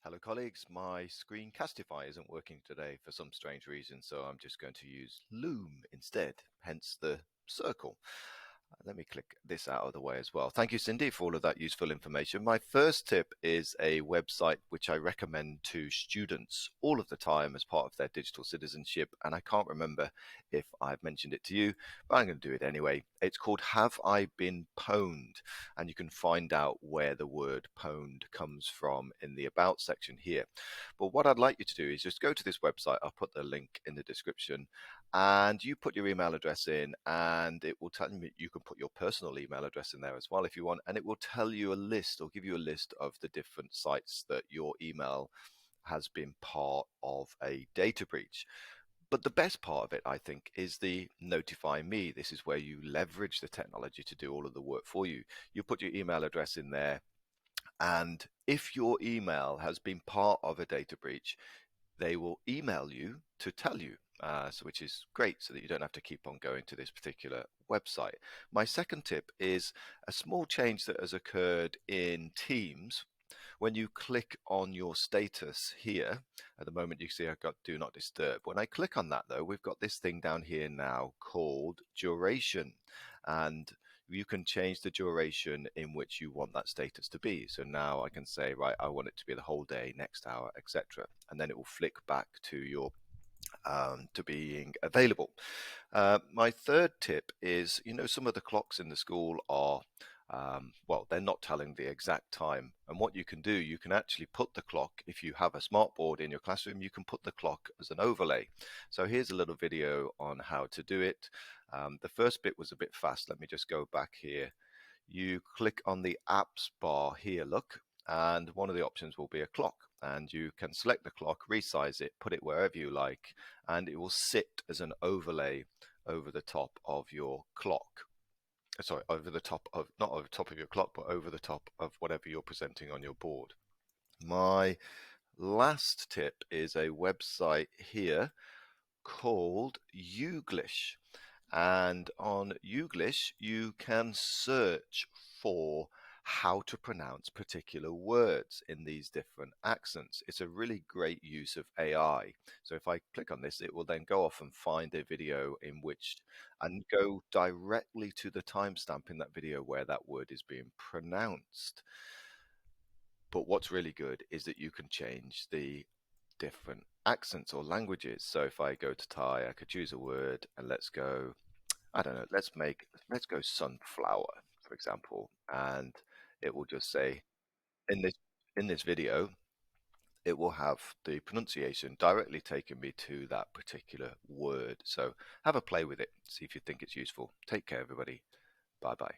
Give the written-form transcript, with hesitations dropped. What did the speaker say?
Hello colleagues, my Screencastify isn't working today for some strange reason, so I'm just going to use Loom instead, hence the circle. Let me click this out of the way as well. Thank you, Cindy, for all of that useful information. My first tip is a website which I recommend to students all of the time as part of their digital citizenship, and I can't remember if I've mentioned it to you, but I'm going to do it anyway. It's called Have I Been Pwned? And you can find out where the word pwned comes from in the About section here. But what I'd like you to do is just go to this website. I'll put the link in the description, and you put your email address in, and it will tell you you can put your personal email address in there as well if you want, and it will tell you a list or give you a list of the different sites that your email has been part of a data breach. But the best part of it, I think, is the notify me. This is where you leverage the technology to do all of the work for you. You put your email address in there, and if your email has been part of a data breach, they will email you to tell you, which is great, so that you don't have to keep on going to this particular website. My second tip is a small change that has occurred in Teams. When you click on your status here, at the moment you see I've got do not disturb. When I click on that though, we've got this thing down here now called duration, and you can change the duration in which you want that status to be. So now I can say, right, I want it to be the whole day, next hour, etc. And then it will flick back to your to being available. My third tip is, some of the clocks in the school are, well, they're not telling the exact time. And what you can do, you can actually put the clock, if you have a smartboard in your classroom, you can put the clock as an overlay. So here's a little video on how to do it. The first bit was a bit fast. Let me just go back here. You click on the apps bar here, look, and one of the options will be a clock, and you can select the clock, resize it, put it wherever you like, and it will sit as an overlay over the top of your clock. Sorry, over the top of, not over the top of your clock, but over the top of whatever you're presenting on your board. My last tip is a website here called YouGlish. And on YouGlish, you can search for how to pronounce particular words in these different accents. It's a really great use of AI. So if I click on this, it will then go off and find a video in which, and go directly to the timestamp in that video where that word is being pronounced. But what's really good is that you can change the different accents or languages. So if I go to Thai, I could choose a word, and let's go, I don't know, let's go sunflower, for example, and it will just say in this video, it will have the pronunciation directly taking me to that particular word. So have a play with it, see if you think it's useful. Take care, everybody. Bye bye.